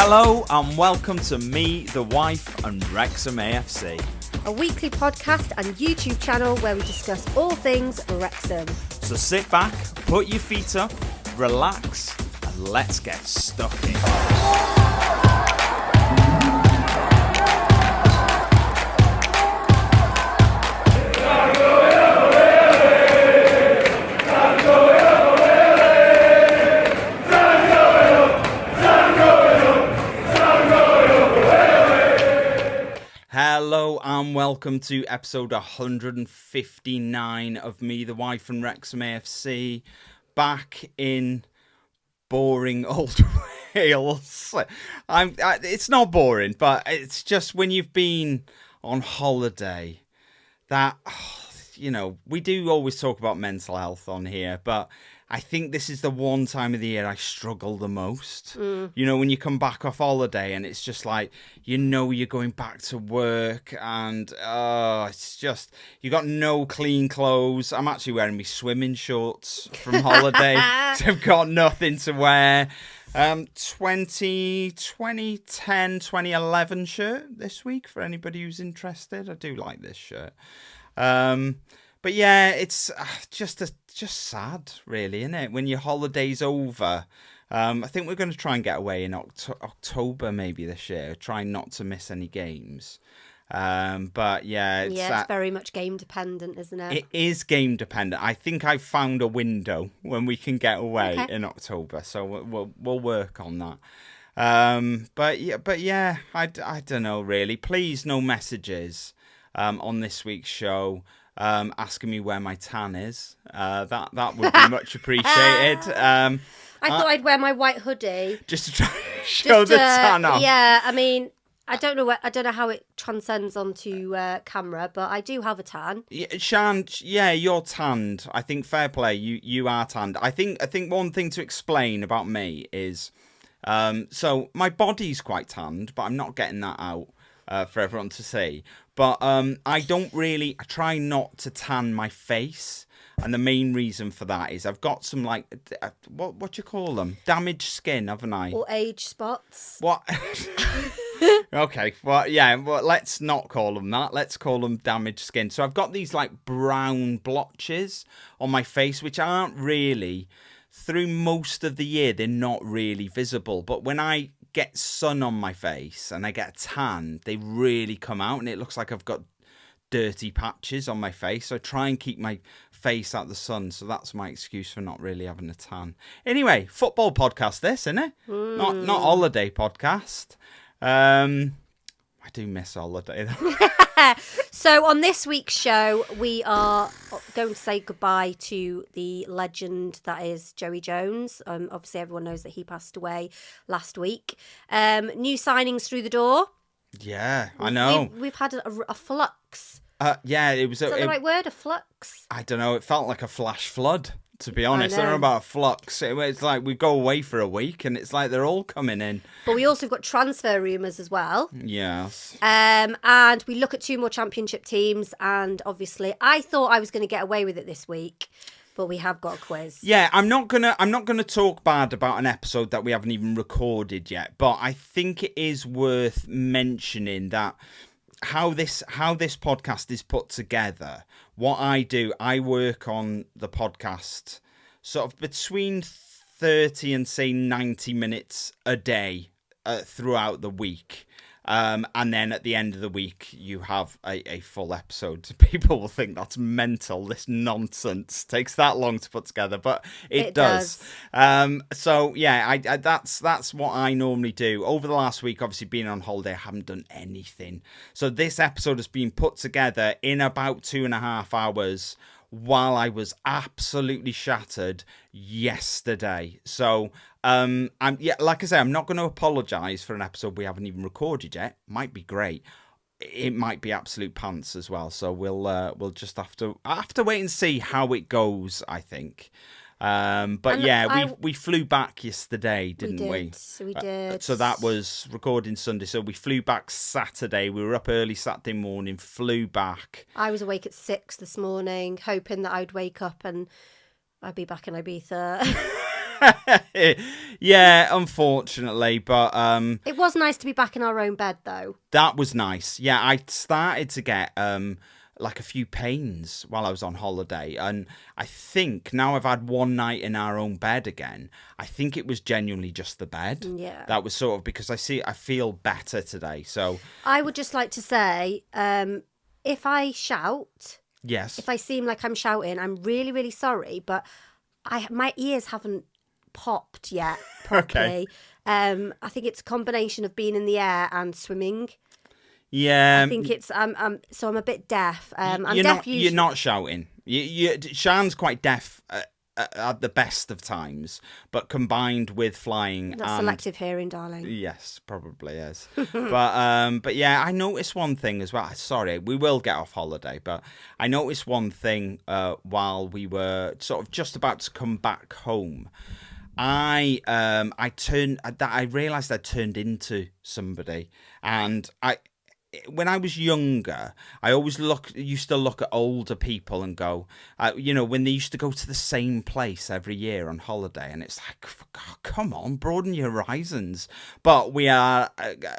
Hello and welcome to Me, the Wife and Wrexham AFC. A weekly podcast and YouTube channel where we discuss all things Wrexham. So sit back, put your feet up, relax and let's get stuck in. Hello and welcome to episode 159 of Me, the Wife and Wrexham AFC, back in boring old Wales. It's not boring, but it's just when you've been on holiday that, we do always talk about mental health on here, but I think this is the one time of the year I struggle the most. When you come back off holiday and it's just like, you're going back to work and it's just, you got no clean clothes. I'm actually wearing my swimming shorts from holiday. So I've got nothing to wear. 2011 shirt this week for anybody who's interested. I do like this shirt. But yeah, it's just sad, really, isn't it? When your holiday's over. I think we're going to try and get away in October maybe this year, trying not to miss any games. But yeah, it's very much game dependent, isn't it? It is game dependent. I think I've found a window when we can get away in October, so we'll work on that. But yeah, I don't know really. Please, no messages on this week's show. Asking me where my tan is. That would be much appreciated. I thought I'd wear my white hoodie just to try and show the tan off. Yeah, I mean, I don't know how it transcends onto camera, but I do have a tan. Yeah, Siân, you're tanned. I think fair play. You are tanned. I think one thing to explain about me is, so my body's quite tanned, but I'm not getting that out for everyone to see. But I try not to tan my face. And the main reason for that is I've got some, what do you call them? Damaged skin, haven't I? Or age spots. What? Okay, well, let's not call them that. Let's call them damaged skin. So I've got these, brown blotches on my face, which aren't really, through most of the year, they're not really visible. But when I get sun on my face and I get a tan, they really come out and it looks like I've got dirty patches on my face. So I try and keep my face out the sun, so that's my excuse for not really having a tan. Anyway, football podcast this, isn't it? Not holiday podcast. I do miss holiday though. So on this week's show, we are going to say goodbye to the legend that is Joey Jones. Obviously, everyone knows that he passed away last week. New signings through the door. Yeah, I know. We've had a flux. Yeah, it was. Is that the right word? A flux? I don't know. It felt like a flash flood, to be honest. I don't know about a flux. It's like we go away for a week and it's like they're all coming in. But we also got transfer rumours as well. Yes. And we look at two more championship teams. And obviously, I thought I was going to get away with it this week, but we have got a quiz. Yeah, I'm not gonna talk bad about an episode that we haven't even recorded yet. But I think it is worth mentioning that how this podcast is put together. What I do, I work on the podcast sort of between 30 and say 90 minutes a day throughout the week. And then at the end of the week, you have a full episode. People will think that's mental. This nonsense takes that long to put together, but it does. So yeah, that's what I normally do. Over the last week, obviously being on holiday, I haven't done anything. So this episode has been put together in about 2.5 hours while I was absolutely shattered yesterday. So like I say, I'm not going to apologise for an episode we haven't even recorded yet. Might be great. It might be absolute pants as well. So we'll just have to wait and see how it goes, I think. We flew back yesterday, didn't we? We did. So that was recording Sunday. So we flew back Saturday. We were up early Saturday morning, flew back. I was awake at 6 this morning, hoping that I'd wake up and I'd be back in Ibiza. Yeah, unfortunately, but It was nice to be back in our own bed, though. that was nice. Yeah, I started to get like a few pains while I was on holiday, and I think now I've had one night in our own bed again. I think it was genuinely just the bed. Yeah. That was sort of because I feel better today. So I would just like to say, if I shout, yes, if I seem like I'm shouting, I'm really, really sorry, but my ears haven't popped yet properly. I think it's a combination of being in the air and swimming. yeah. I think it's so I'm a bit deaf. I'm you're deaf not usually. you're not shouting. Siân's quite deaf at the best of times, but combined with flying, That's selective hearing, darling. yes, probably is. but yeah, I noticed one thing as well. Sorry, we will get off holiday, but I noticed one thing while we were sort of just about to come back home. I realised I turned into somebody, and when I was younger, I always used to look at older people and go, when they used to go to the same place every year on holiday, and it's like, oh, come on, broaden your horizons. But we are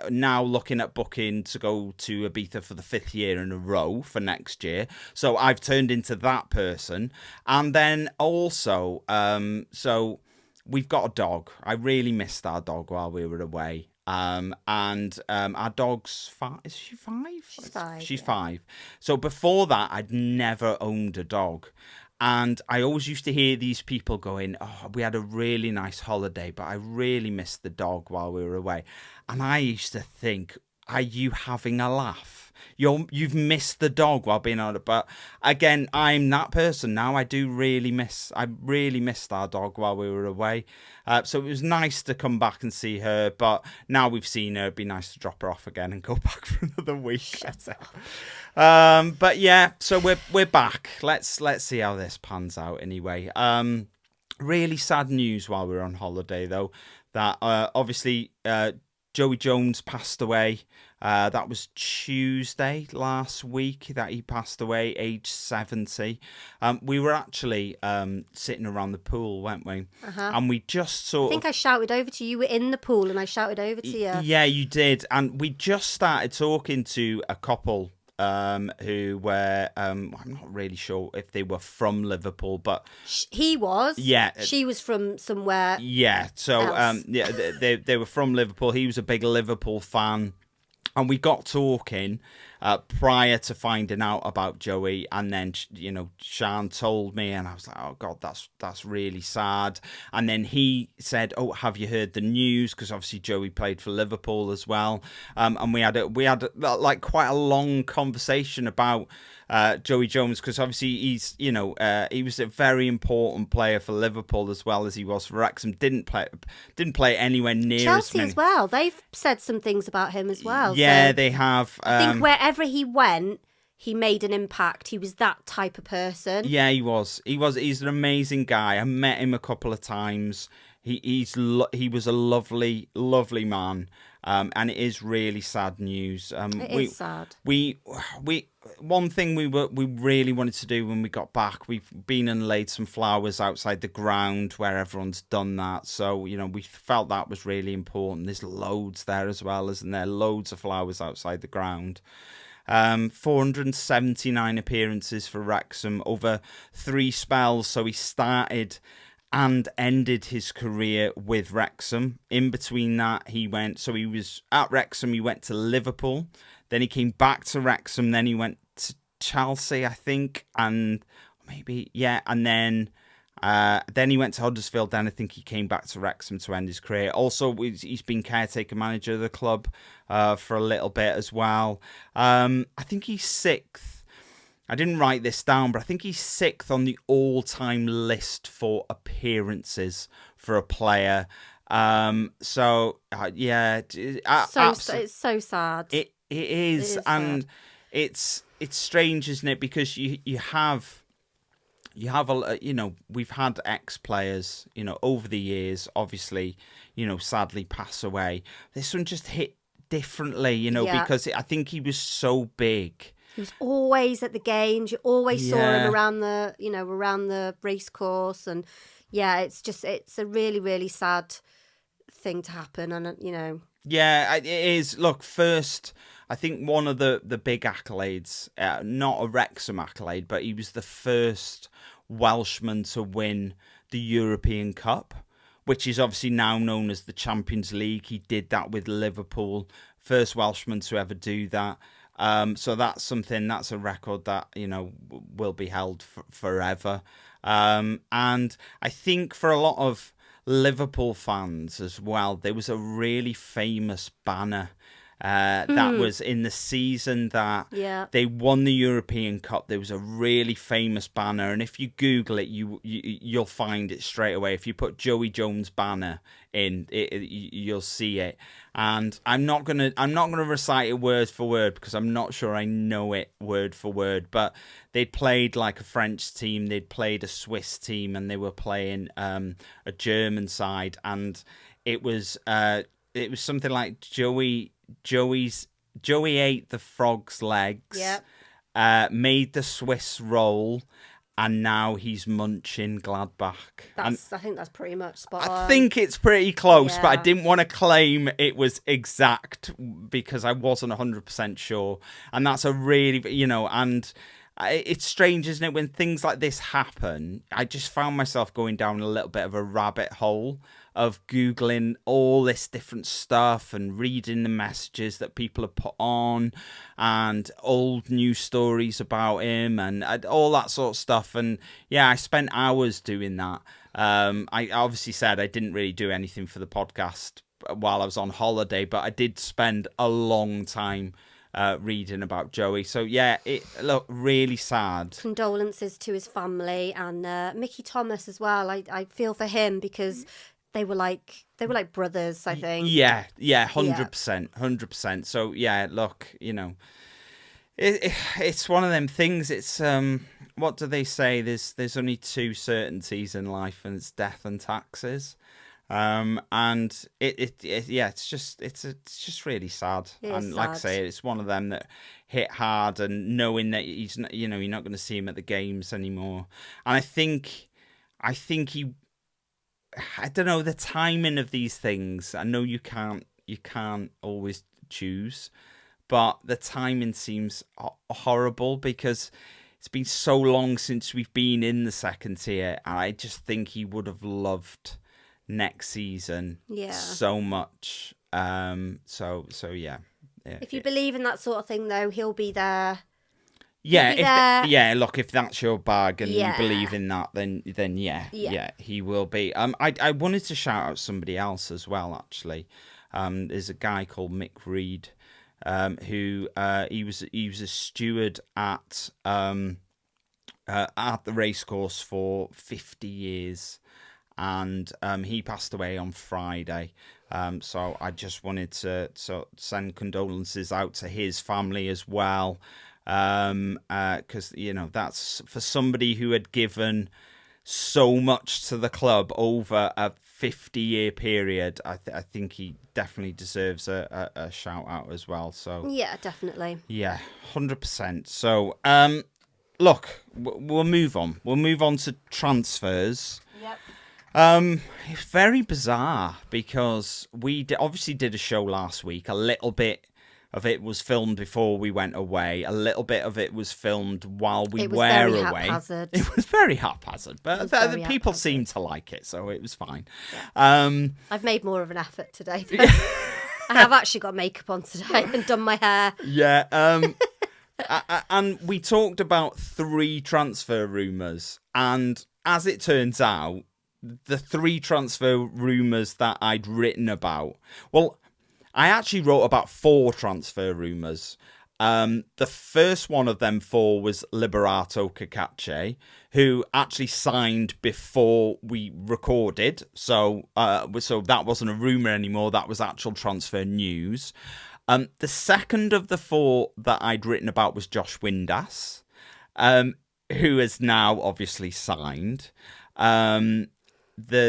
now looking at booking to go to Ibiza for the 5th year in a row for next year. So I've turned into that person. And then also, so we've got a dog. I really missed our dog while we were away. And our dog's 5. Is she 5? She's 5. She's 5. So before that, I'd never owned a dog. And I always used to hear these people going, oh, we had a really nice holiday, but I really missed the dog while we were away. And I used to think, are you having a laugh? You've missed the dog while being on it. But again, I'm that person now. I really missed our dog while we were away. So it was nice to come back and see her. But now we've seen her, it'd be nice to drop her off again and go back for another week. Shut up. But yeah, so we're back. Let's see how this pans out anyway. Really sad news while we were on holiday though, that obviously Joey Jones passed away. That was Tuesday last week that he passed away, age 70. We were actually sitting around the pool, weren't we? And we just I think I shouted over to you. You were in the pool and I shouted over to you. Yeah, you did. And we just started talking to a couple who were, I'm not really sure if they were from Liverpool, but he was. Yeah, she was from somewhere. Yeah, so yeah, they were from Liverpool. He was a big Liverpool fan. And we got talking prior to finding out about Joey, and then Siân told me, and I was like, "Oh God, that's really sad." And then he said, "Oh, have you heard the news?" Because obviously Joey played for Liverpool as well, and we had like quite a long conversation about Joey Jones, because obviously he's he was a very important player for Liverpool as well as he was for Wrexham. Didn't play anywhere near Chelsea as many. As well. They've said some things about him as well. Yeah, so they have. I think wherever he went, he made an impact. He was that type of person. Yeah, he was. He's an amazing guy. I met him a couple of times. He was a lovely man. And it is really sad news. It is sad. One thing we really wanted to do when we got back, we've been and laid some flowers outside the ground where everyone's done that. So we felt that was really important. There's loads there as well, isn't there? Loads of flowers outside the ground. 479 appearances for Wrexham over 3 spells. So he started and ended his career with Wrexham. In between that, he was at Wrexham, he went to Liverpool, then he came back to Wrexham, then he went to Chelsea, I think, and maybe, yeah, and then he went to Huddersfield, then I think he came back to Wrexham to end his career. Also, he's been caretaker manager of the club for a little bit as well. I think he's 6th. I didn't write this down, but I think he's 6th on the all-time list for appearances for a player. So yeah, it's so sad. It is, and sad. It's strange, isn't it? Because you have we've had ex-players, over the years, obviously, sadly pass away. This one just hit differently, because I think he was so big. He was always at the games. You always saw him around the race course, and yeah, it's a really, really sad thing to happen. And, Yeah, it is. Look, first, I think one of the big accolades, not a Wrexham accolade, but he was the first Welshman to win the European Cup, which is obviously now known as the Champions League. He did that with Liverpool, first Welshman to ever do that. So that's a record that, will be held forever. And I think for a lot of Liverpool fans as well, there was a really famous banner that was in the season that they won the European Cup. There was a really famous banner, and if you Google it, you'll find it straight away. If you put Joey Jones banner in, you'll see it. And I'm not gonna recite it word for word because I'm not sure I know it word for word. But they'd played like a French team, they'd played a Swiss team, and they were playing a German side, and it was something like Joey ate the frog's legs, made the Swiss roll, and now he's munching Gladbach. I think that's pretty much spot on. I think it's pretty close, but I didn't want to claim it was exact because I wasn't 100% sure. And that's a really, and it's strange, isn't it, when things like this happen? I just found myself going down a little bit of a rabbit hole of Googling all this different stuff and reading the messages that people have put on and old news stories about him and all that sort of stuff. And yeah, I spent hours doing that. I obviously said I didn't really do anything for the podcast while I was on holiday, but I did spend a long time reading about Joey. So yeah, it looked really sad. Condolences to his family and Mickey Thomas as well. I feel for him because they were like brothers, I think. Yeah, 100%. So yeah, look, it's one of them things. It's what do they say? There's only two certainties in life, and it's death and taxes. And it's just really sad. And like I say, it's one of them that hit hard, and knowing that he's you're not going to see him at the games anymore. And I think I don't know, the timing of these things. I know you can't always choose, but the timing seems horrible because it's been so long since we've been in the second tier, and I just think he would have loved next season so much. So yeah. If you believe in that sort of thing, though, he'll be there. Yeah, look, if that's your bag and you believe in that, then he will be. I wanted to shout out somebody else as well, actually. There's a guy called Mick Reed, who he was a steward at the racecourse for 50 years, and he passed away on Friday. So I just wanted to send condolences out to his family as well. Because that's for somebody who had given so much to the club over a 50-year period. I think he definitely deserves a shout out as well. So yeah, definitely. Yeah, 100%. So look, we'll move on. We'll move on to transfers. Yep. It's very bizarre because we obviously did a show last week. A little bit of it was filmed before we went away. A little bit of it was filmed while we were away. Haphazard. It was very haphazard, but the people seemed to like it, so it was fine. Yeah. I've made more of an effort today. I have actually got makeup on today and done my hair. Yeah. And we talked about 3 transfer rumours, and as it turns out, the 3 transfer rumours that I'd written about, well, I actually wrote about 4 transfer rumours. The first one of them 4 was Liberato Cacace, who actually signed before we recorded. So that wasn't a rumour anymore. That was actual transfer news. The second of the 4 that I'd written about was Josh Windass, who has now obviously signed. The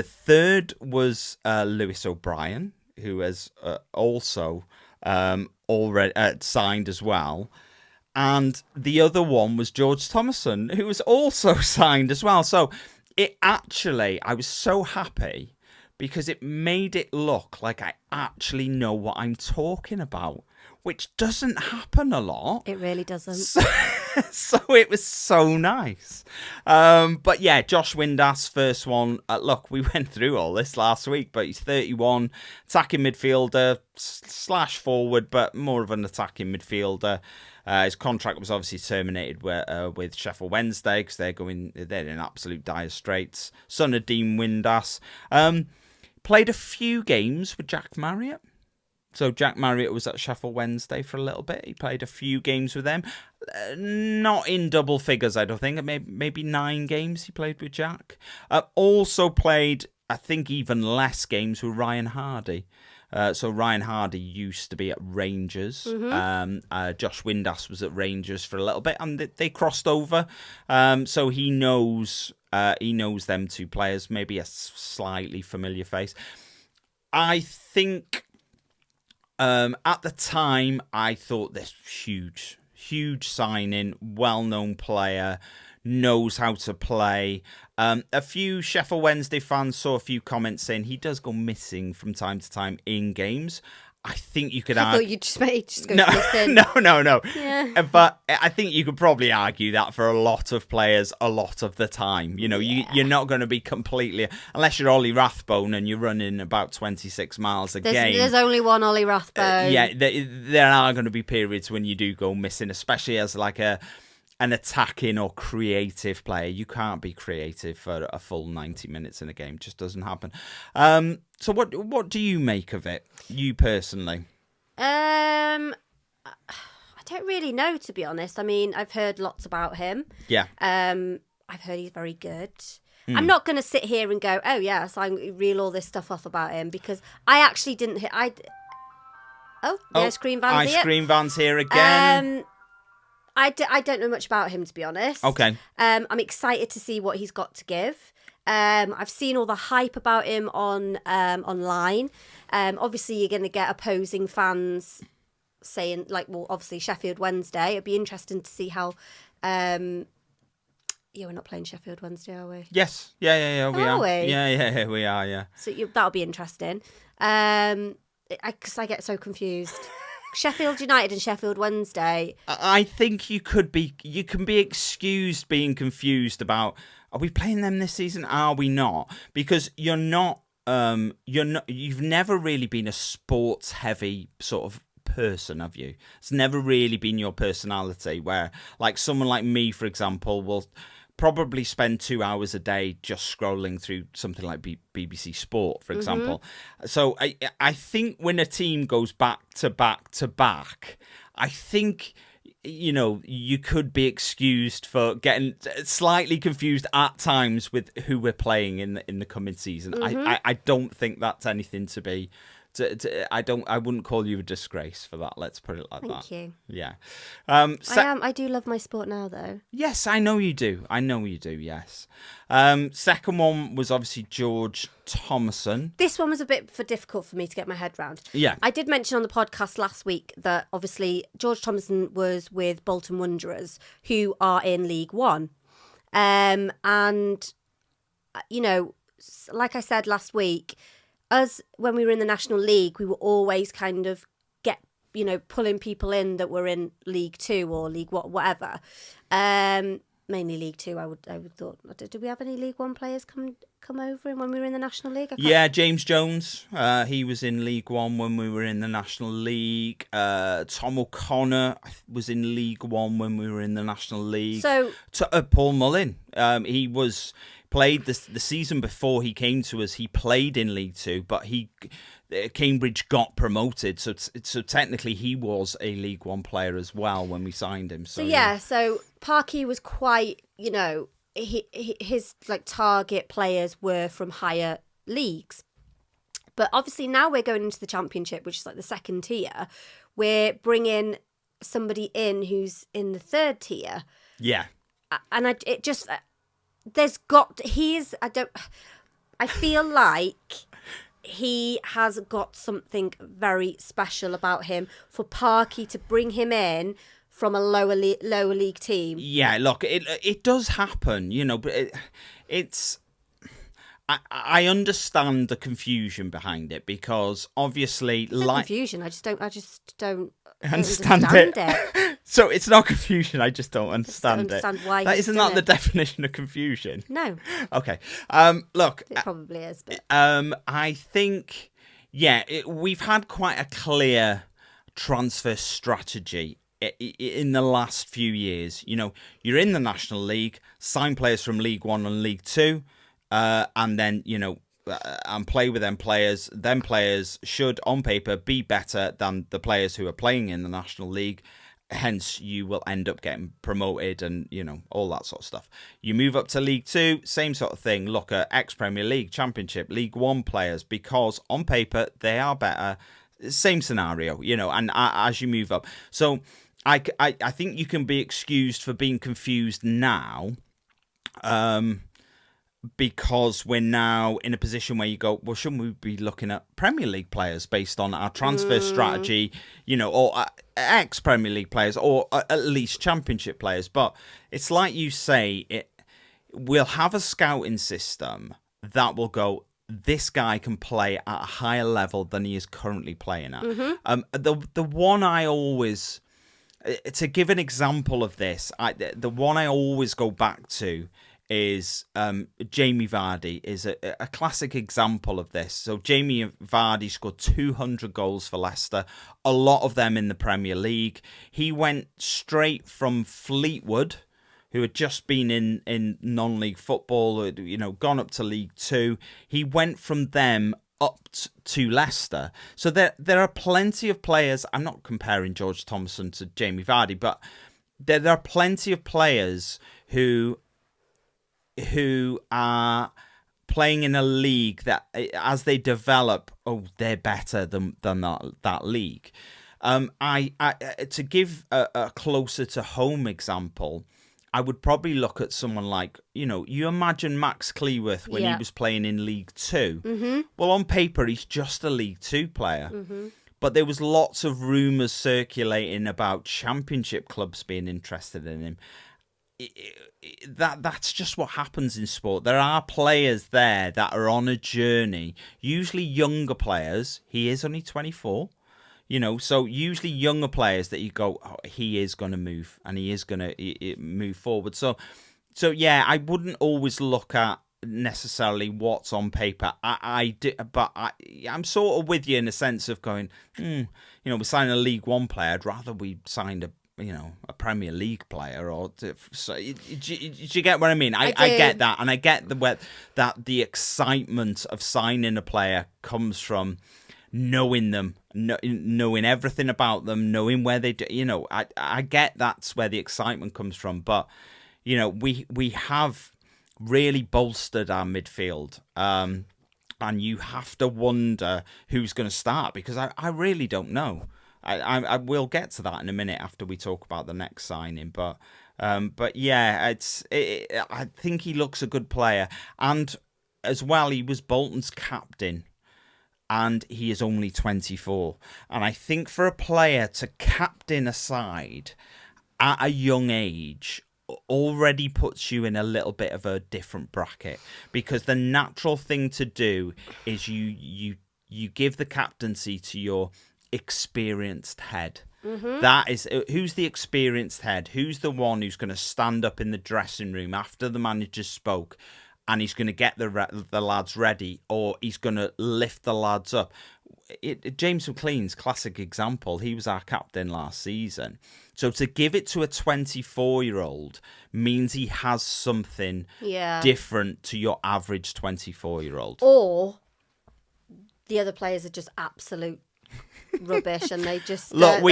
third was Lewis O'Brien, who has also already signed as well. And the other one was George Thomason, who was also signed as well. So I was so happy because it made it look like I actually know what I'm talking about, which doesn't happen a lot. It really doesn't. So it was so nice. But yeah, Josh Windass, first one. Look, we went through all this last week, but he's 31, attacking midfielder / forward, but more of an attacking midfielder. His contract was obviously terminated with Sheffield Wednesday because they're in absolute dire straits. Son of Dean Windass. Played a few games with Jack Marriott. So Jack Marriott was at Sheffield Wednesday for a little bit. He played a few games with them. Not in double figures, I don't think. Maybe 9 games he played with Jack. Also played, I think, even less games with Ryan Hardy. So Ryan Hardy used to be at Rangers. Josh Windass was at Rangers for a little bit, and they crossed over. So he knows them two players. Maybe a slightly familiar face. I think at the time I thought this huge signing, well-known player, knows how to play. A few Sheffield Wednesday fans saw a few comments saying he does go missing from time to time in games. I think you could argue... I thought you just go missing. No. Yeah. But I think you could probably argue that for a lot of players a lot of the time. You know, you're not going to be completely... Unless you're Ollie Rathbone and you're running about 26 miles a game. There's only one Ollie Rathbone. There are going to be periods when you do go missing, especially as like an attacking or creative player. You can't be creative for a full 90 minutes in a game. It just doesn't happen. So what do you make of it, you personally? I don't really know, to be honest. I mean, I've heard lots about him. Yeah. I've heard he's very good. I'm not going to sit here and go, oh yes, I reel all this stuff off about him, because I actually didn't hear. The ice cream van's here. Ice cream van's here again. I don't know much about him, to be honest. Okay. I'm excited to see what he's got to give. I've seen all the hype about him online. Obviously, you're going to get opposing fans saying, like, well, obviously Sheffield Wednesday. It'd be interesting to see how. We're not playing Sheffield Wednesday, are we? Yes. Yeah. We are. We? Yeah, we are. Yeah. So that'll be interesting. Because I get so confused. Sheffield United and Sheffield Wednesday. I think you can be excused being confused about, are we playing them this season? Are we not? Because you've never really been a sports heavy sort of person, have you? It's never really been your personality, where like someone like me, for example, will probably spend 2 hours a day just scrolling through something like BBC Sport, for example. So I think when a team goes back to back to back, I think, you know, you could be excused for getting slightly confused at times with who we're playing in the coming season. I don't think that's anything to be... I wouldn't call you a disgrace for that. Let's put it like that. Thank you. Yeah. I do love my sport now, though. Yes, I know you do. Yes. Second one was obviously George Thomason. This one was a bit difficult for me to get my head round. Yeah. I did mention on the podcast last week that obviously George Thomason was with Bolton Wanderers, who are in League One. And, you know, like I said last week, us, when we were in the National League, we were always kind of pulling people in that were in League Two or League whatever. Mainly League Two, I would thought. Did we have any League One players come over when we were in the National League? Yeah, James Jones. He was in League One when we were in the National League. Tom O'Connor was in League One when we were in the National League. So Paul Mullin. He played the season before he came to us. He played in League Two, but Cambridge got promoted, so technically he was a League One player as well when we signed him. So Parky was quite, his like target players were from higher leagues, but obviously now we're going into the Championship, which is like the second tier. We're bringing somebody in who's in the third tier. Yeah, and I feel like he has got something very special about him for Parky to bring him in from a lower league team. Yeah, look, it does happen, but it's I understand the confusion behind it, because obviously, It's not confusion. I just don't understand it. So it's not confusion. I just don't understand it. Why isn't that the definition of confusion? No. Okay. Look, it probably is. But I think, we've had quite a clear transfer strategy in the last few years. You know, you're in the National League, sign players from League One and League Two, and then, and play with them players. Them players should, on paper, be better than the players who are playing in the National League. Hence, you will end up getting promoted and, all that sort of stuff. You move up to League Two, same sort of thing. Look at ex-Premier League, Championship, League One players, because on paper, they are better. Same scenario, and as you move up. So I think you can be excused for being confused now, because we're now in a position where you go, well, shouldn't we be looking at Premier League players based on our transfer strategy, or ex-Premier League players, or at least Championship players? But it's like you say, we'll have a scouting system that will go, this guy can play at a higher level than he is currently playing at. The one I always, to give an example of this, the one I always go back to is Jamie Vardy is a classic example of this. So Jamie Vardy scored 200 goals for Leicester, a lot of them in the Premier League. He went straight from Fleetwood, who had just been in non-league football, gone up to League Two. He went from them up to Leicester. So there are plenty of players. I'm not comparing George Thomason to Jamie Vardy, but there are plenty of players who are playing in a league that, as they develop, they're better than that league. To give a closer to home example, I would probably look at someone like, you imagine Max Cleworth when he was playing in League Two. Mm-hmm. Well, on paper, he's just a League Two player. Mm-hmm. But there was lots of rumours circulating about Championship clubs being interested in him. That's just what happens in sport. There are players there that are on a journey, usually younger players. He is only 24. So usually younger players that you go, he is going to move and he is going to move forward. So I wouldn't always look at necessarily what's on paper. I do, but I'm sort of with you in the sense of going, we're signing a League One player. I'd rather we signed a Premier League player, so do you get what I mean? I get that, and I get that the excitement of signing a player comes from knowing them, knowing everything about them, knowing where they do. I get that's where the excitement comes from, but we have really bolstered our midfield, and you have to wonder who's going to start, because I really don't know. I will get to that in a minute after we talk about the next signing, but yeah, I think he looks a good player, and as well, he was Bolton's captain, and he is only 24, and I think for a player to captain a side at a young age already puts you in a little bit of a different bracket, because the natural thing to do is you give the captaincy to your experienced head. Mm-hmm. That is, who's the experienced head? Who's the one who's going to stand up in the dressing room after the manager spoke, and he's going to get the lads ready, or he's going to lift the lads up? James McLean's classic example. He was our captain last season. So to give it to a 24-year-old means he has something different to your average 24-year-old. Or the other players are just absolute rubbish, and they just look.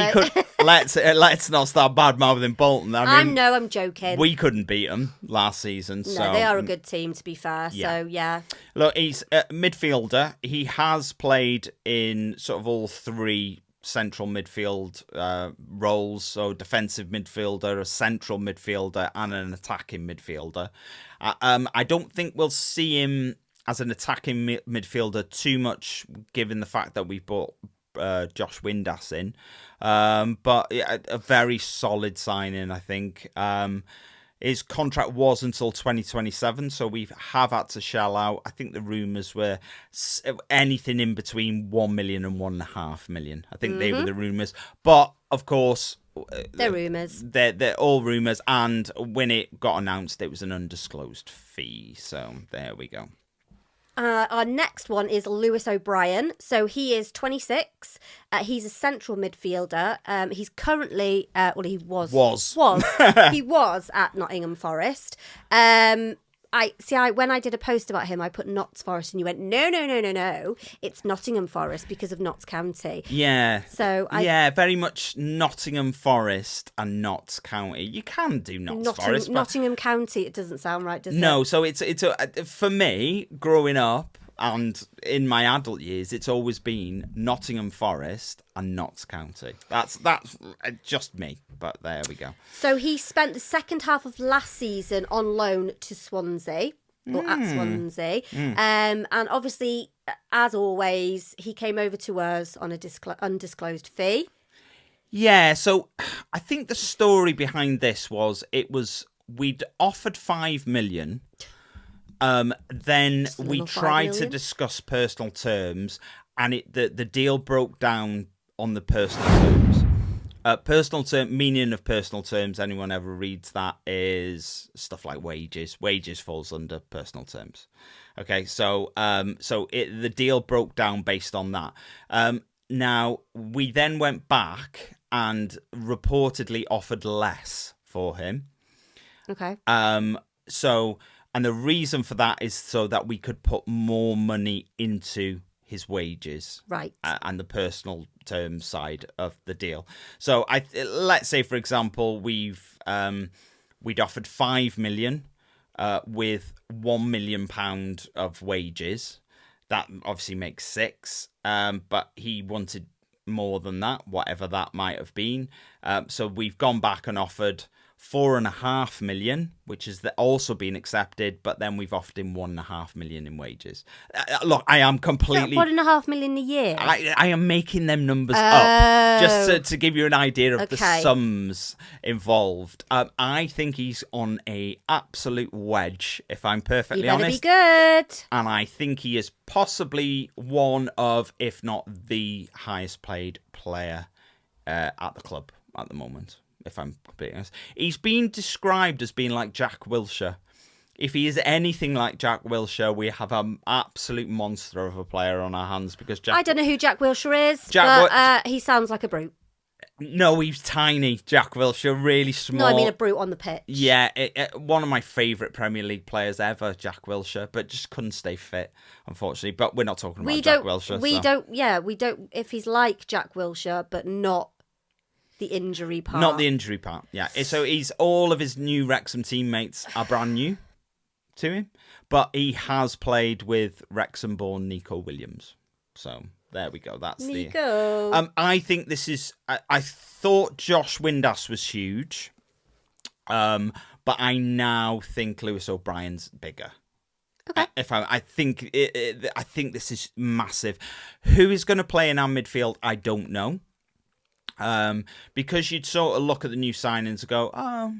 Let's not start bad mouthing Bolton. I mean, I'm joking. We couldn't beat them last season. No, they are a good team, to be fair. Yeah. So yeah. Look, he's a midfielder. He has played in sort of all three central midfield roles. So defensive midfielder, a central midfielder, and an attacking midfielder. I don't think we'll see him as an attacking midfielder too much, given the fact that we bought Josh Windass in, but a very solid signing, I think. His contract was until 2027, so we have had to shell out. I think the rumours were anything in between 1 million and 1.5 million. I think they were the rumours. But, of course... They're rumours. They're all rumours, and when it got announced, it was an undisclosed fee. So, there we go. Our next one is Lewis O'Brien. So he is 26. He's a central midfielder. He's currently, he was he was at Nottingham Forest. When I did a post about him, I put Notts Forest, and you went, no, it's Nottingham Forest because of Notts County. Yeah. So very much Nottingham Forest and Notts County. You can do Notts Forest, but... Nottingham County. It doesn't sound right, does it? No. So it's for me growing up and in my adult years, it's always been Nottingham Forest and Notts County. That's just me. But there we go. So he spent the second half of last season on loan to Swansea, or at Swansea. And obviously, as always, he came over to us on a undisclosed fee. Yeah, so I think the story behind this was we'd offered 5 million. Then we tried to discuss personal terms, and the deal broke down on the personal terms. Personal term, meaning of personal terms, anyone ever reads that, is stuff like wages. Wages falls under personal terms. Okay, so the deal broke down based on that. Now, we then went back and reportedly offered less for him. Okay. And the reason for that is so that we could put more money into his wages, right, and the personal terms side of the deal. So let's say, for example, we'd offered 5 million with £1 million of wages. That obviously makes 6, but he wanted more than that, whatever that might have been. So we've gone back and offered 4.5 million, which has also been accepted, but then we've offered him 1.5 million in wages. Look, I am completely... 1.5 million a year? I am making them numbers up, just to give you an idea of the sums involved. I think he's on a absolute wedge, if I'm perfectly honest. Be good. And I think he is possibly one of, if not the highest paid player at the club at the moment, if I'm completely honest. He's been described as being like Jack Wilshere. If he is anything like Jack Wilshere, we have an absolute monster of a player on our hands, because I don't know who Jack Wilshere is, but he sounds like a brute. No, he's tiny, Jack Wilshere, really small. No, I mean a brute on the pitch. Yeah, one of my favourite Premier League players ever, Jack Wilshere, but just couldn't stay fit, unfortunately. But we're not talking about Jack Wilshere. We don't. If he's like Jack Wilshere, but not the injury part. Not the injury part, yeah. So all of his new Wrexham teammates are brand new to him, but he has played with Wrexham-born Nico Williams. So there we go. That's Nico. I think this is... I thought Josh Windass was huge, but I now think Lewis O'Brien's bigger. Okay. I think this is massive. Who is going to play in our midfield? I don't know. Because you'd sort of look at the new signings and go, oh,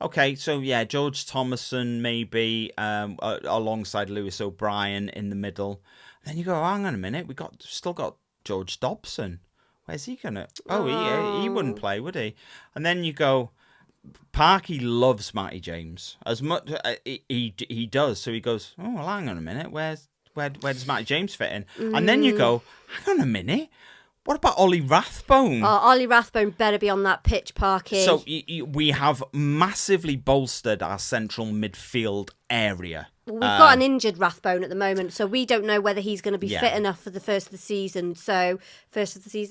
okay, so yeah, George Thomason maybe alongside Lewis O'Brien in the middle. And then you go, oh, hang on a minute, still got George Dobson. Where's he gonna? Oh, he wouldn't play, would he? And then you go, Parky loves Matty James as much. He does. So he goes, oh, well, hang on a minute, where does Matty James fit in? And then you go, hang on a minute. What about Ollie Rathbone? Oh, Ollie Rathbone better be on that pitch, Parky. So we have massively bolstered our central midfield area. We've got an injured Rathbone at the moment, so we don't know whether he's going to be fit enough for the first game of the season. So, possibly he's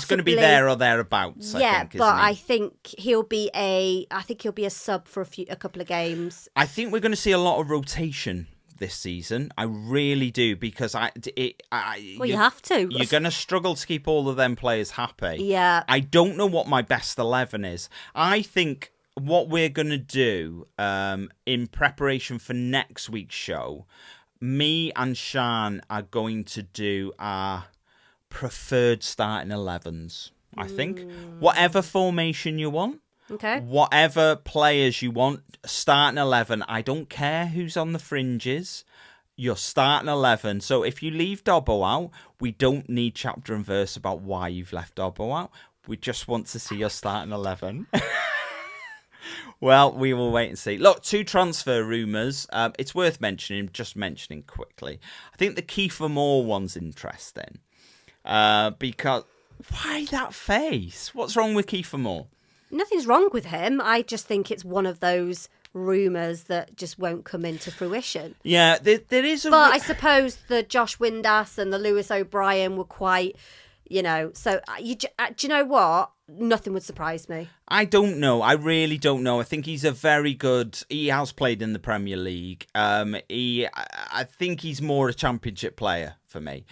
going to be there or thereabouts. I think he'll be a sub for a couple of games. I think we're going to see a lot of rotation this season. I really do, because you have to. You're going to struggle to keep all of them players happy. Yeah. I don't know what my best 11 is. I think what we're going to do in preparation for next week's show, me and Siân are going to do our preferred starting 11s. I think whatever formation you want. Okay. Whatever players you want, starting 11. I don't care who's on the fringes. You're starting 11. So if you leave Dobbo out, we don't need chapter and verse about why you've left Dobbo out. We just want to see your starting 11. Well, we will wait and see. Look, 2 transfer rumours. It's worth mentioning quickly. I think the Kiefer Moore one's interesting. Because, why that face? What's wrong with Kiefer Moore? Nothing's wrong with him. I just think it's one of those rumours that just won't come into fruition. Yeah, there is a... But I suppose the Josh Windass and the Lewis O'Brien were quite, so do you know what? Nothing would surprise me. I don't know. I really don't know. I think he's a very good... He has played in the Premier League. I think he's more a championship player for me.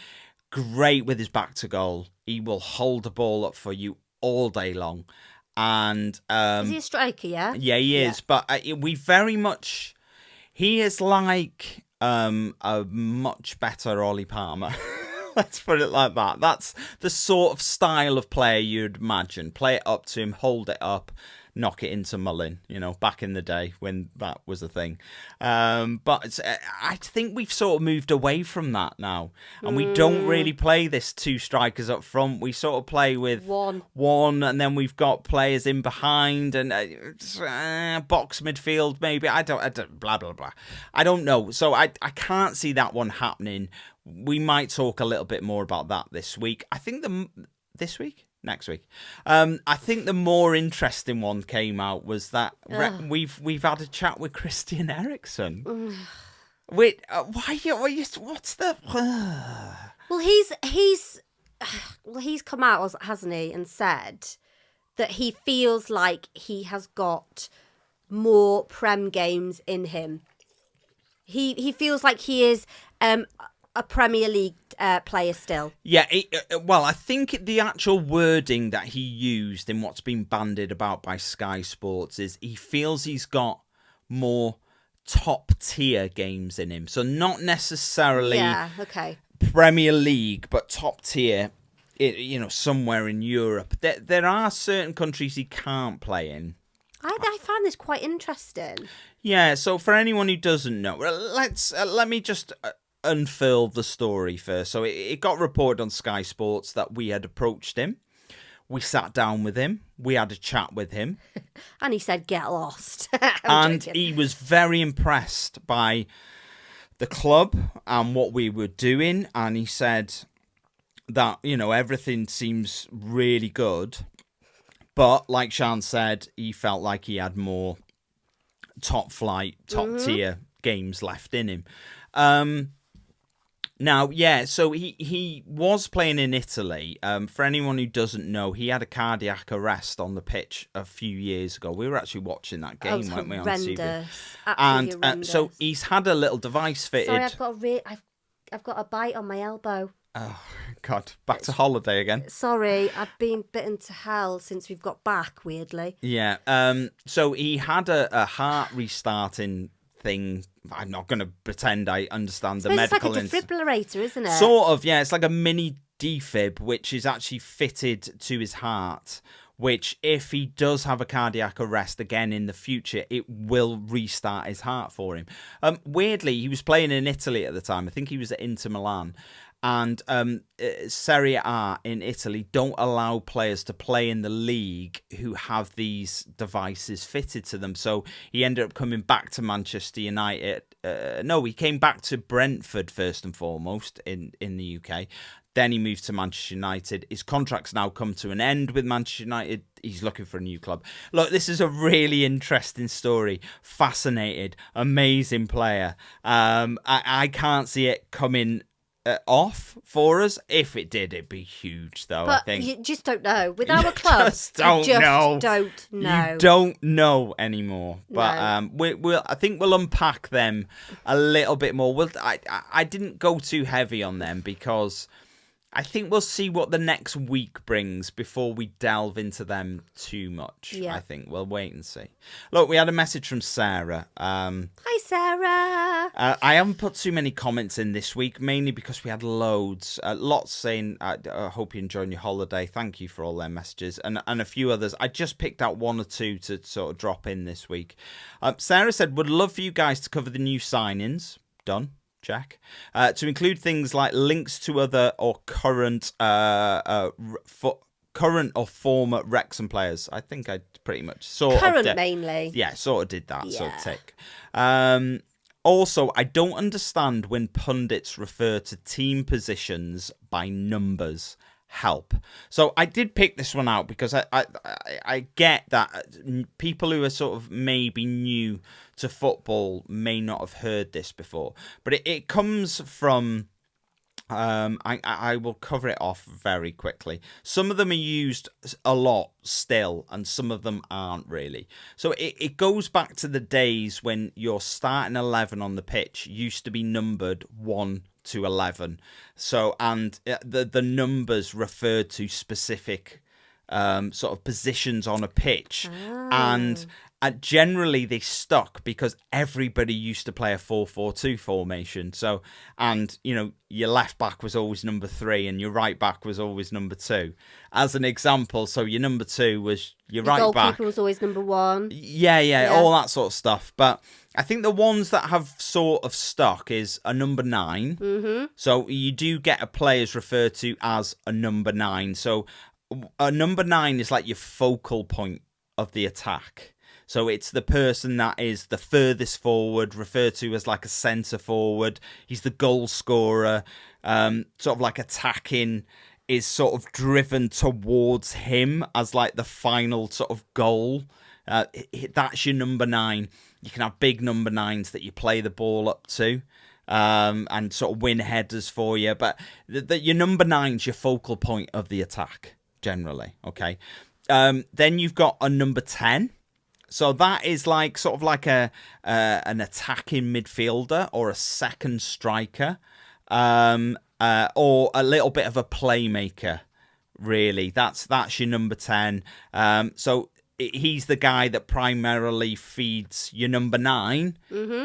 Great with his back to goal. He will hold the ball up for you all day long. And is he a striker? Yeah, he is. But we very much, he is like a much better Ollie Palmer. Let's put it like that. That's the sort of style of player you'd imagine. Play it up to him, hold it up, knock it into Mullin, back in the day when that was a thing. But I think we've sort of moved away from that now. And we don't really play this 2 strikers up front. We sort of play with one and then we've got players in behind and box midfield maybe. I don't, blah, blah, blah. I don't know. So I can't see that one happening. We might talk a little bit more about that this week. I think this week? Next week. I think the more interesting one came out was that we've had a chat with Christian Eriksen. Wait, what's the... Well, he's come out, hasn't he, and said that he feels like he has got more Prem games in him. He feels like he is a Premier League player still. Yeah, well, I think the actual wording that he used in what's been bandied about by Sky Sports is he feels he's got more top-tier games in him. So not necessarily Premier League, but top-tier, somewhere in Europe. There are certain countries he can't play in. I find this quite interesting. Yeah, so for anyone who doesn't know, let me just... unfurl the story first. So it got reported on Sky Sports that we had approached him. We sat down with him. We had a chat with him. And he said, get lost. And he was very impressed by the club and what we were doing. And he said that, everything seems really good. But like Siân said, he felt like he had more top flight, top tier games left in him. Now, so he was playing in Italy. For anyone who doesn't know, he had a cardiac arrest on the pitch a few years ago. We were actually watching that game, weren't we, on TV? And so he's had a little device fitted. Sorry, I've got a bite on my elbow. Oh, God. Back to holiday again. Sorry, I've been bitten to hell since we've got back, weirdly. Yeah. So he had a heart restarting thing. I'm not going to pretend I understand the medical... It's like a defibrillator, isn't it? Sort of, yeah. It's like a mini defib, which is actually fitted to his heart, which if he does have a cardiac arrest again in the future, it will restart his heart for him. Weirdly, he was playing in Italy at the time. I think he was at Inter Milan. And Serie A in Italy don't allow players to play in the league who have these devices fitted to them. So he ended up coming back to Manchester United. He came back to Brentford first and foremost in the UK. Then he moved to Manchester United. His contract's now come to an end with Manchester United. He's looking for a new club. Look, this is a really interesting story. Fascinated. Amazing player. I can't see it coming off for us. If it did, it'd be huge, though. But I think you just don't know. With our club, just don't know. You don't know anymore. But I think we'll unpack them a little bit more. I didn't go too heavy on them because I think we'll see what the next week brings before we delve into them too much. Yeah. I think we'll wait and see. Look, we had a message from Sarah. Hi, Sarah. I haven't put too many comments in this week, mainly because we had loads. Lots saying, I hope you're enjoying your holiday. Thank you for all their messages. And a few others. I just picked out one or two to sort of drop in this week. Sarah said, would love for you guys to cover the new signings. Done. Check. To include things like links to other or current or former Wrexham players. I think I pretty much current mainly. Yeah, sort of did that. Yeah. So tick. Also, I don't understand when pundits refer to team positions by numbers. Help. So I did pick this one out because I get that people who are sort of maybe new to football may not have heard this before, but it comes from I will cover it off very quickly. Some of them are used a lot still, and some of them aren't really. So it goes back to the days when your starting 11 on the pitch used to be numbered 1 to 11. So, and the numbers referred to specific sort of positions on a pitch. And generally they stuck because everybody used to play a 4-4-2 formation. So, and you know, your left back was always number 3 and your right back was always number 2. As an example, so your number 2 was your right back. Goalkeeper was always number 1. Yeah, all that sort of stuff. But I think the ones that have sort of stuck is a number 9. Mm-hmm. So you do get a players referred to as a number 9. So a number 9 is like your focal point of the attack. So it's the person that is the furthest forward, referred to as like a centre forward. He's the goal scorer, sort of like attacking is sort of driven towards him as like the final sort of goal. That's your number 9. You can have big number 9s that you play the ball up to and sort of win headers for you. But your number 9's your focal point of the attack, generally. Okay. Then you've got a number 10. So that is like sort of like an attacking midfielder or a second striker, or a little bit of a playmaker. Really, that's your number 10. So he's the guy that primarily feeds your number 9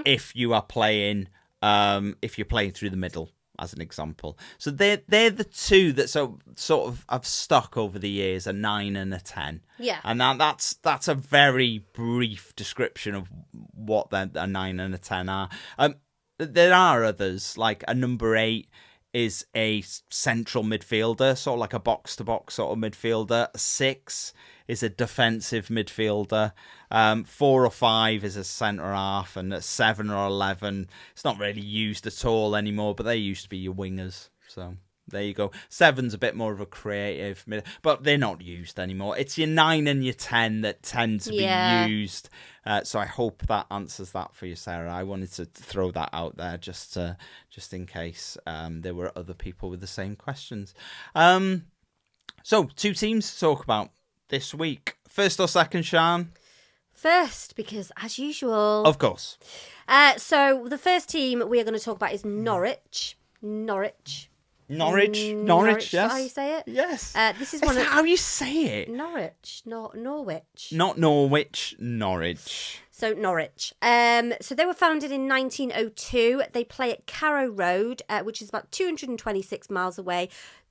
if you are playing if you're playing through the middle, as an example. So they're the two that sort of have stuck over the years, a 9 and a 10. Yeah. And that's a very brief description of what a 9 and a 10 are. There are others, like a number 8 is a central midfielder, sort of like a box-to-box sort of midfielder. A 6 is a defensive midfielder. 4 or 5 is a centre half, and a 7 or 11, it's not really used at all anymore, but they used to be your wingers. So there you go. 7's a bit more of a creative, but they're not used anymore. It's your 9 and your 10 that tend to be used. So I hope that answers that for you, Sarah. I wanted to throw that out there just in case there were other people with the same questions. So 2 teams to talk about this week. First or second, Siân? First, because as usual. Of course. So the first team we are going to talk about is Norwich. Norwich, Is yes. that how you say it? Yes. This is that how you say it? Norwich, not Norwich. Not Norwich, Norwich. So Norwich. So they were founded in 1902. They play at Carrow Road, which is about 226 miles away,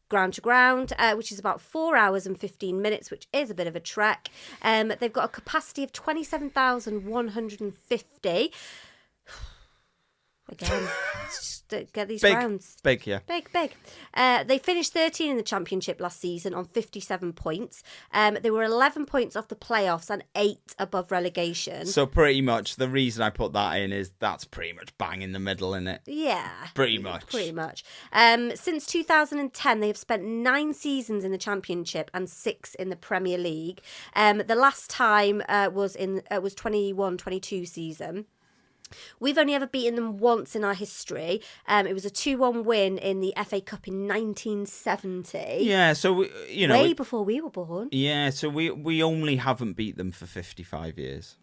ground to ground, which is about 4 hours and 15 minutes, which is a bit of a trek. They've got a capacity of 27,150. Again, just get these rounds. Big, yeah. Big. They finished 13 in the Championship last season on 57 points. They were 11 points off the playoffs and 8 above relegation. So pretty much the reason I put that in is that's pretty much bang in the middle, isn't it? Yeah. Pretty much. Since 2010, they have spent 9 seasons in the Championship and 6 in the Premier League. The last time was 21-22 season. We've only ever beaten them once in our history. It was a 2-1 win in the FA Cup in 1970. Yeah, so way before we were born. Yeah, so we only haven't beat them for 55 years.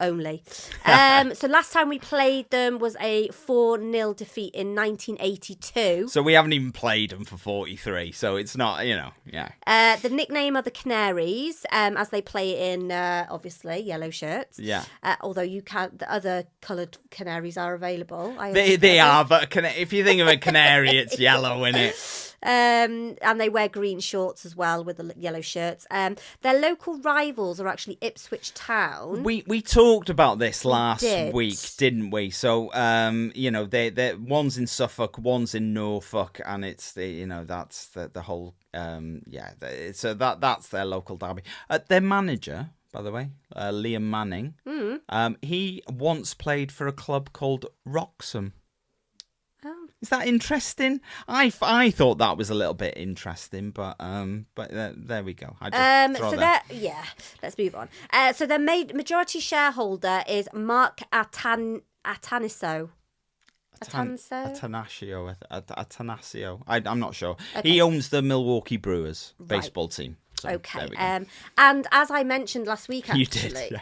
only. So last time we played them was a 4-0 defeat in 1982. So we haven't even played them for 43, so it's not, yeah. The nickname are the Canaries, as they play in, obviously, yellow shirts. Yeah. Although the other coloured canaries are available. They are, but if you think of a canary, it's yellow, isn't it? And they wear green shorts as well with the yellow shirts. Their local rivals are actually Ipswich Town. We talked about this last week, didn't we? So they one's in Suffolk, one's in Norfolk, and it's that's the whole so that's their local derby. Their manager, by the way, Liam Manning, he once played for a club called Wrexham. Is that interesting? I thought that was a little bit interesting, but there we go. Let's move on. So their majority shareholder is Mark Atanasio. Atanasio. I'm not sure. Okay. He owns the Milwaukee Brewers baseball team. So okay. And as I mentioned last week, actually, you did. Yeah.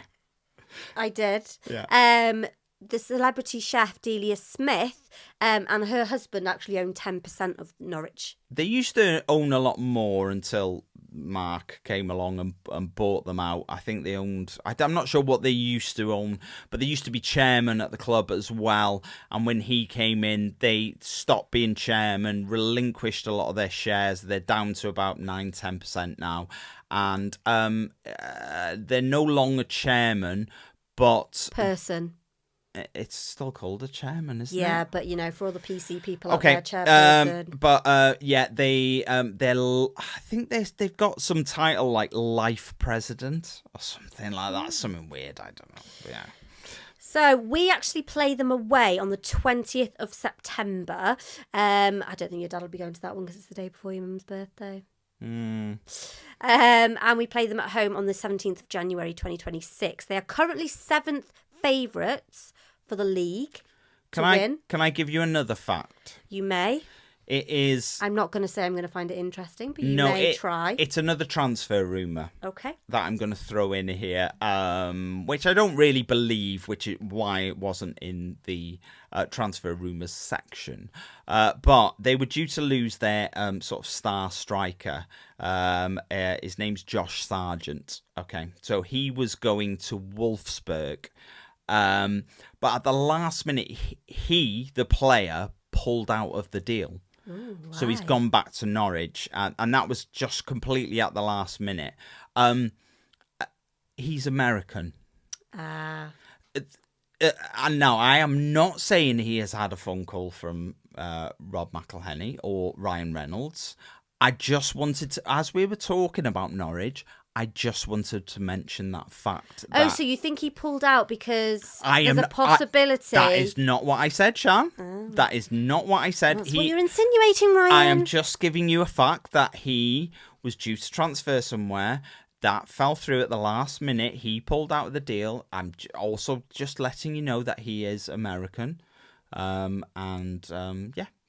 I did. Yeah. The celebrity chef Delia Smith and her husband actually own 10% of Norwich. They used to own a lot more until Mark came along and bought them out. I think they owned... I'm not sure what they used to own, but they used to be chairman at the club as well. And when he came in, they stopped being chairman, relinquished a lot of their shares. They're down to about 9-10% now. And they're no longer chairman, but... It's still called a chairman, isn't it? Yeah, but for all the PC people out there, chairperson. I think they've got some title like life president or something like that. Something weird, I don't know. Yeah. So we actually play them away on the 20th of September. I don't think your dad will be going to that one because it's the day before your mum's birthday. And we play them at home on the 17th of January 2026. They are currently 7th favourites for the league to win. Can I give you another fact? You may. It is... I'm not going to say I'm going to find it interesting, but you may try. It's another transfer rumour. Okay. That I'm going to throw in here, which I don't really believe, which is why it wasn't in the transfer rumours section. But they were due to lose their sort of star striker. His name's Josh Sargent. Okay. So he was going to Wolfsburg. But at the last minute, the player, pulled out of the deal. Ooh, so he's gone back to Norwich, and that was just completely at the last minute. He's American. And now, I am not saying he has had a phone call from Rob McElhenney or Ryan Reynolds. I just wanted to, as we were talking about Norwich, I just wanted to mention that fact. So you think he pulled out because there's a possibility? That is not what I said, Siân. Oh. That is not what I said. That's what you're insinuating, Ryan. I am just giving you a fact that he was due to transfer somewhere. That fell through at the last minute. He pulled out of the deal. I'm also just letting you know that he is American. Yeah,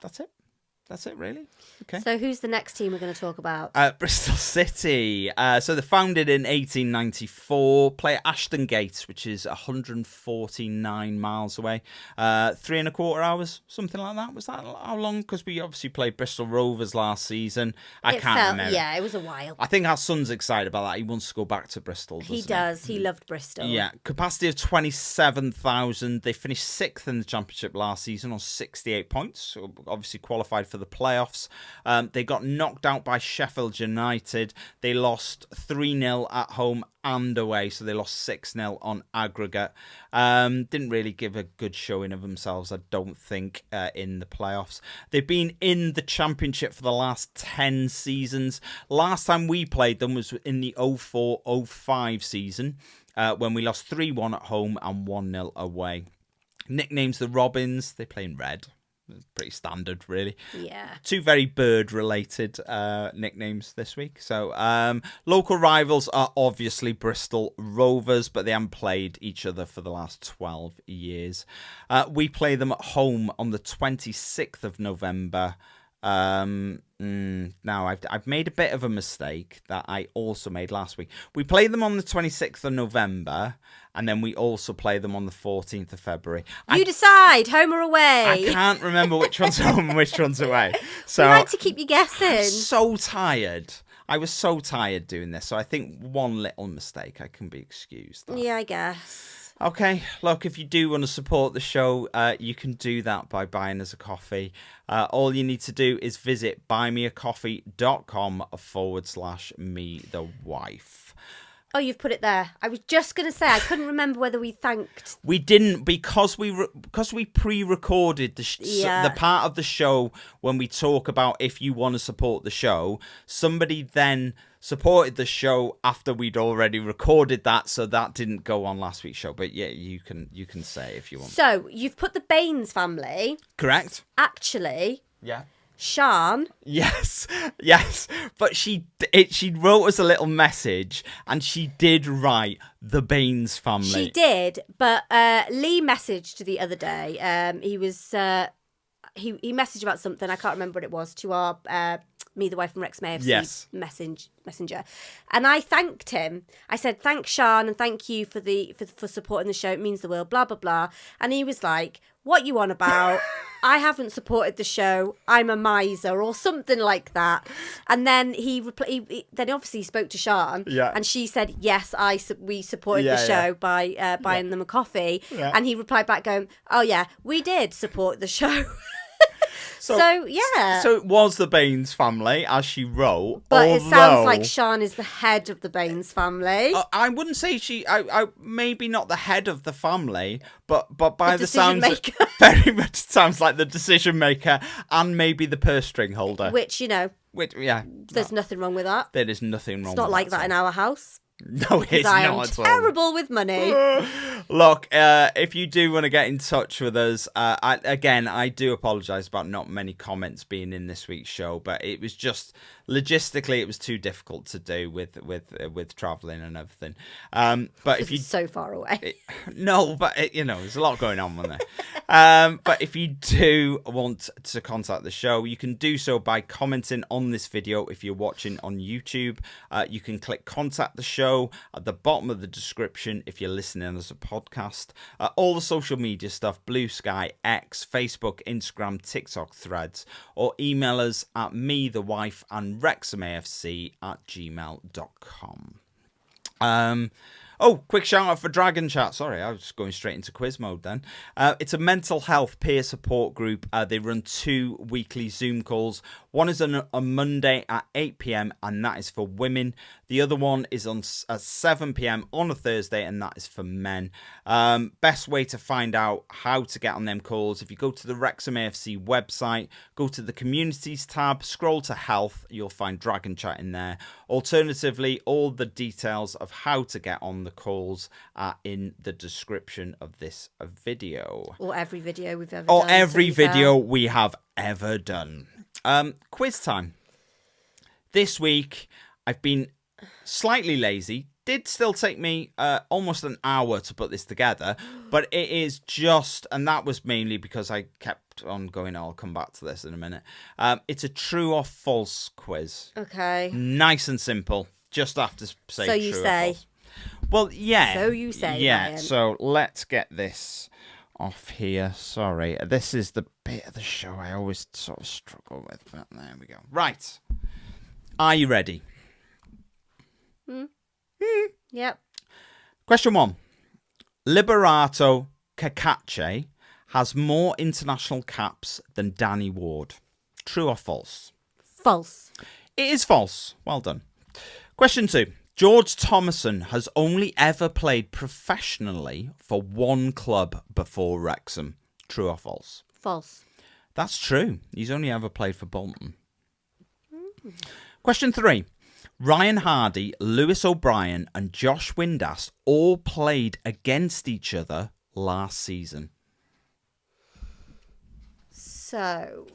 that's it. That's it, really. Okay. So who's the next team we're going to talk about? Bristol City. So they're founded in 1894. Play at Ashton Gate, which is 149 miles away. 3.25 hours, something like that. Was that how long? Because we obviously played Bristol Rovers last season. I can't remember. Yeah, it was a while. I think our son's excited about that. He wants to go back to Bristol, He does. He loved Bristol. Yeah. Capacity of 27,000. They finished 6th in the Championship last season on 68 points. So obviously qualified for the playoffs. They got knocked out by Sheffield United. They lost 3-0 at home and away, so they lost 6-0 on aggregate. Didn't really give a good showing of themselves, I don't think, in the playoffs. They've been in the Championship for the last 10 seasons. Last time we played them was in the 04-05 season, when we lost 3-1 at home and 1-0 away. Nicknames the Robins. They play in red. Pretty standard, really. Yeah. 2 very bird-related nicknames this week. So, local rivals are obviously Bristol Rovers, but they haven't played each other for the last 12 years. We play them at home on the 26th of November Now I've made a bit of a mistake that I also made last week. We played them on the 26th of November, and then we also play them on the 14th of February. You decide, home or away. I can't remember which one's home and which one's away. So we like to keep you guessing. I'm so tired. I was so tired doing this, so I think one little mistake I can be excused. Yeah, I guess. Okay, look, if you do want to support the show, you can do that by buying us a coffee. All you need to do is visit buymeacoffee.com/me-the-wife. Oh, you've put it there. I was just going to say, I couldn't remember whether we thanked. We didn't, because we pre-recorded the part of the show when we talk about if you want to support the show. Somebody then supported the show after we'd already recorded that, so that didn't go on last week's show. But yeah, you can say if you want. So you've put the Baines family. Correct. Actually. Yeah. Siân. Yes, but she wrote us a little message, and she did write the Baines family. She did, but Lee messaged the other day. He he messaged about something, I can't remember what it was, to our Me the Wife from Wrexham AFC messenger, and I thanked him. I said, thanks Siân, and thank you for supporting the show, it means the world, blah blah blah. And he was like, what you on about? I haven't supported the show, I'm a miser, or something like that. And then he obviously spoke to Siân, and she said, yes, we supported the show by buying them a coffee. And he replied back going, oh yeah, we did support the show. So it was the Baines family, as she wrote. But it sounds like Siân is the head of the Baines family. I wouldn't say I maybe not the head of the family, but by the sounds, very much sounds like the decision maker and maybe the purse string holder. Which there's nothing wrong with that. There is nothing wrong. It's not like that in our house. No, it's not at all. I am terrible with money. Look, if you do want to get in touch with us, I do apologise about not many comments being in this week's show, but it was just logistically it was too difficult to do with travelling and everything. But if you so far away, there's a lot going on there. But if you do want to contact the show, you can do so by commenting on this video. If you're watching on YouTube, you can click contact the show at the bottom of the description if you're listening as a podcast. All the social media stuff, Blue Sky, X, Facebook, Instagram, TikTok, Threads, or email us at methewife and wrexhamafc@gmail.com. Quick shout out for Dragon Chat. Sorry, I was going straight into quiz mode then. It's a mental health peer support group. They run 2 weekly Zoom calls. One is on a Monday at 8 p.m, and that is for women. The other one is at 7 p.m. on a Thursday, and that is for men. Best way to find out how to get on them calls, if you go to the Wrexham AFC website, go to the Communities tab, scroll to Health, you'll find Dragon Chat in there. Alternatively, all the details of how to get on the calls are in the description of this video. Or every video we've ever done. Or every video we have ever done. Quiz time. This week, I've been slightly lazy. Did still take me almost an hour to put this together, but it is just, and that was mainly because I kept on going, I'll come back to this in a minute. It's a true or false quiz. Okay. Nice and simple. Just have to say so you true say. or false. Well, yeah. So you say. Yeah, Ryan. So let's get this off here. Sorry. This is the bit of the show I always sort of struggle with, but there we go. Right. Are you ready? Yep. Question 1. Liberato Cacace has more international caps than Danny Ward. True or false? False. It is false. Well done. Question 2. George Thomason has only ever played professionally for one club before Wrexham. True or false? False. That's true. He's only ever played for Bolton. Question 3. Ryan Hardy, Lewis O'Brien and Josh Windass all played against each other last season. So...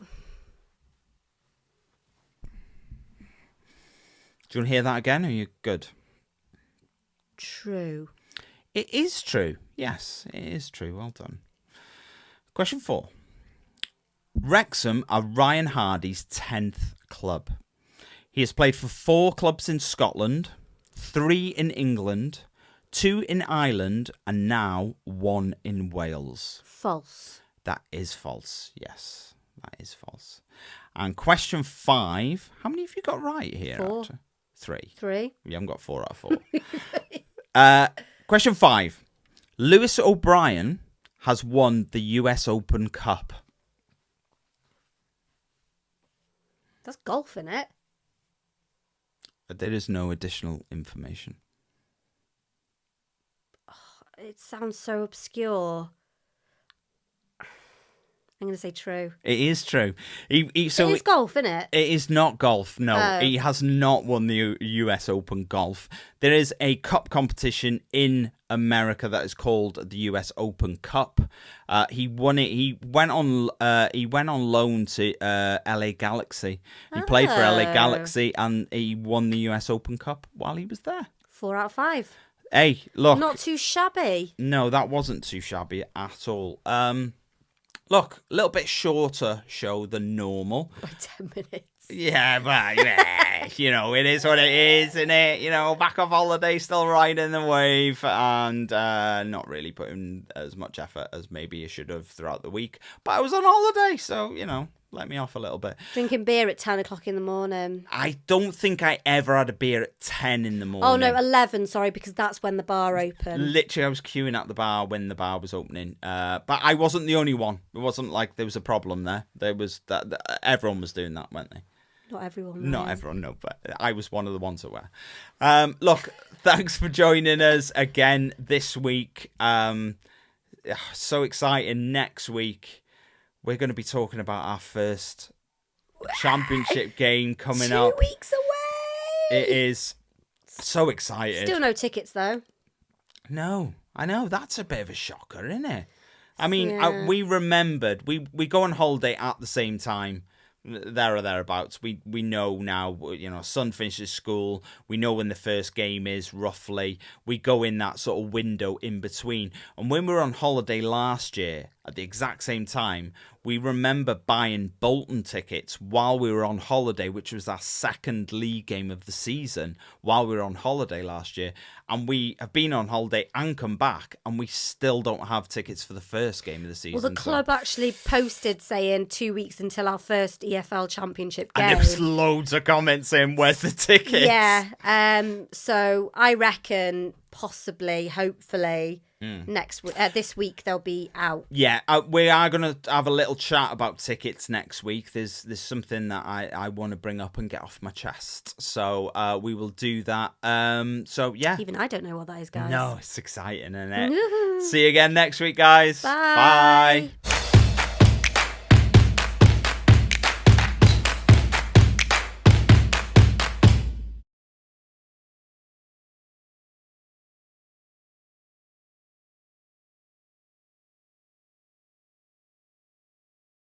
Do you want to hear that again, or are you good? True. It is true. Yes, it is true. Well done. Question 4. Wrexham are Ryan Hardy's 10th club. He has played for 4 clubs in Scotland, 3 in England, 2 in Ireland, and now 1 in Wales. False. That is false. Yes, that is false. And question 5. How many have you got right here? 4. Actually? 3. 3. You haven't got 4 out of 4. Question 5. Lewis O'Brien has won the US Open Cup. That's golf, isn't it? There is no additional information. It sounds so obscure. I'm going to say true. It is true. So it is golf, isn't it? It is not golf, no. Oh. He has not won the US Open Golf. There is a cup competition in America that is called the US Open Cup. He won it. He went on loan to LA Galaxy. He played for LA Galaxy and he won the US Open Cup while he was there. 4 out of 5. Hey, look. Not too shabby. No, that wasn't too shabby at all. Look, a little bit shorter show than normal. By 10 minutes. Yeah, but yeah, you know, it is what it is, isn't it? You know, back off holiday, still riding the wave, and not really putting as much effort as maybe you should have throughout the week. But I was on holiday, so, you know, let me off a little bit. Drinking beer at 10 o'clock in the morning. I don't think I ever had a beer at 10 in the morning. Oh, no, 11, sorry, because that's when the bar opened. Literally, I was queuing at the bar when the bar was opening. But I wasn't the only one. It wasn't like there was a problem there. There was that everyone was doing that, weren't they? Not everyone. Not everyone, no, but I was one of the ones that were. Look, thanks for joining us again this week. So exciting. Next week, we're going to be talking about our first championship game coming up. 2 weeks away. It is so exciting. Still no tickets, though. No, I know. That's a bit of a shocker, isn't it? I mean, Yeah. we remembered. We go on holiday at the same time. There or thereabouts. We know now, you know, son finishes school. We know when the first game is, roughly. We go in that sort of window in between. And when we were on holiday last year, at the exact same time, we remember buying Bolton tickets while we were on holiday, which was our second league game of the season, while we were on holiday last year. And we have been on holiday and come back, and we still don't have tickets for the first game of the season. Well, the club actually posted saying 2 weeks until our first EFL Championship game. And there was loads of comments saying, where's the tickets? Yeah. So I reckon possibly, hopefully, this week they'll be out. Yeah, we are going to have a little chat about tickets next week. There's something that I want to bring up and get off my chest. So we will do that. So, yeah. Even I don't know what that is, guys. No, it's exciting, isn't it? See you again next week, guys. Bye. Bye.